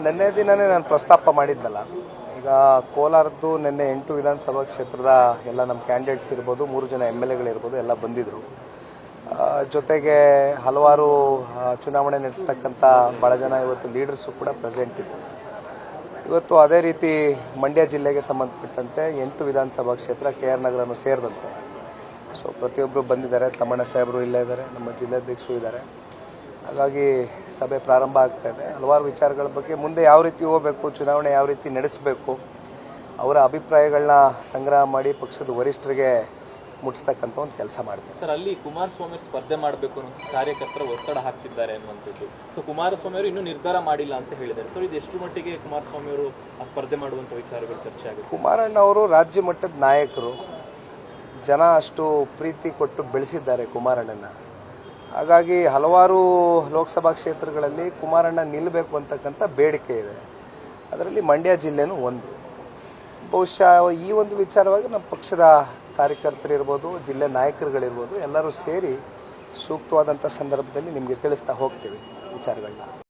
ನಿನ್ನೆ ದಿನನೇ ನಾನು ಪ್ರಸ್ತಾಪ ಮಾಡಿದ್ನಲ್ಲ. ಈಗ ಕೋಲಾರದ್ದು ನಿನ್ನೆ 8 ವಿಧಾನಸಭಾ ಕ್ಷೇತ್ರದ ಎಲ್ಲ ನಮ್ಮ ಕ್ಯಾಂಡಿಡೇಟ್ಸ್ ಇರ್ಬೋದು, 3 ಜನ MLAಗಳಿರ್ಬೋದು, ಎಲ್ಲ ಬಂದಿದ್ದರು. ಜೊತೆಗೆ ಹಲವಾರು ಚುನಾವಣೆ ನಡೆಸ್ತಕ್ಕಂಥ ಭಾಳ ಜನ ಇವತ್ತು ಲೀಡರ್ಸು ಕೂಡ ಪ್ರೆಸೆಂಟ್ ಇದ್ದರು. ಇವತ್ತು ಅದೇ ರೀತಿ ಮಂಡ್ಯ ಜಿಲ್ಲೆಗೆ ಸಂಬಂಧಪಟ್ಟಂತೆ 8 ವಿಧಾನಸಭಾ ಕ್ಷೇತ್ರ KR ನಗರನೂ ಸೇರಿದಂತೆ ಸೊ ಪ್ರತಿಯೊಬ್ಬರು ಬಂದಿದ್ದಾರೆ. ತಮ್ಮಣ್ಣ ಸಾಹೇಬರು ಇಲ್ಲೇ ಇದ್ದಾರೆ, ನಮ್ಮ ಜಿಲ್ಲಾಧ್ಯಕ್ಷರು ಇದ್ದಾರೆ. ಹಾಗಾಗಿ ಸಭೆ ಪ್ರಾರಂಭ ಆಗ್ತಾ ಇದೆ. ಹಲವಾರು ವಿಚಾರಗಳ ಬಗ್ಗೆ ಮುಂದೆ ಯಾವ ರೀತಿ ಹೋಗಬೇಕು, ಚುನಾವಣೆ ಯಾವ ರೀತಿ ನಡೆಸಬೇಕು, ಅವರ ಅಭಿಪ್ರಾಯಗಳನ್ನ ಸಂಗ್ರಹ ಮಾಡಿ ಪಕ್ಷದ ವರಿಷ್ಠರಿಗೆ ಮುಟ್ಟಿಸ್ತಕ್ಕಂಥ ಒಂದು ಕೆಲಸ ಮಾಡ್ತಾರೆ. ಸರ್, ಅಲ್ಲಿ ಕುಮಾರಸ್ವಾಮಿ ಸ್ಪರ್ಧೆ ಮಾಡಬೇಕು ಅನ್ನೋ ಕಾರ್ಯಕರ್ತರು ಒತ್ತಡ ಹಾಕ್ತಿದ್ದಾರೆ ಅನ್ನುವಂಥದ್ದು. ಸೊ ಕುಮಾರಸ್ವಾಮಿ ಅವರು ಇನ್ನೂ ನಿರ್ಧಾರ ಮಾಡಿಲ್ಲ ಅಂತ ಹೇಳಿದ್ದಾರೆ. ಸೊ ಇದು ಎಷ್ಟು ಮಟ್ಟಿಗೆ ಕುಮಾರಸ್ವಾಮಿ ಅವರು ಸ್ಪರ್ಧೆ ಮಾಡುವಂಥ ವಿಚಾರಗಳು ಚರ್ಚೆ ಆಗುತ್ತೆ? ಕುಮಾರಣ್ಣ ಅವರು ರಾಜ್ಯ ಮಟ್ಟದ ನಾಯಕರು, ಜನ ಅಷ್ಟು ಪ್ರೀತಿ ಕೊಟ್ಟು ಬೆಳೆಸಿದ್ದಾರೆ ಕುಮಾರಣ್ಣನ. ಹಾಗಾಗಿ ಹಲವಾರು ಲೋಕಸಭಾ ಕ್ಷೇತ್ರಗಳಲ್ಲಿ ಕುಮಾರಣ್ಣ ನಿಲ್ಲಬೇಕು ಅಂತಕ್ಕಂಥ ಬೇಡಿಕೆ ಇದೆ. ಅದರಲ್ಲಿ ಮಂಡ್ಯ ಜಿಲ್ಲೆನೂ ಒಂದು. ಬಹುಶಃ ಈ ಒಂದು ವಿಚಾರವಾಗಿ ನಮ್ಮ ಪಕ್ಷದ ಕಾರ್ಯಕರ್ತರಿರ್ಬೋದು, ಜಿಲ್ಲೆ ನಾಯಕರುಗಳಿರ್ಬೋದು, ಎಲ್ಲರೂ ಸೇರಿ ಸೂಕ್ತವಾದಂಥ ಸಂದರ್ಭದಲ್ಲಿ ನಿಮಗೆ ತಿಳಿಸ್ತಾ ಹೋಗ್ತೀವಿ ವಿಚಾರಗಳನ್ನ.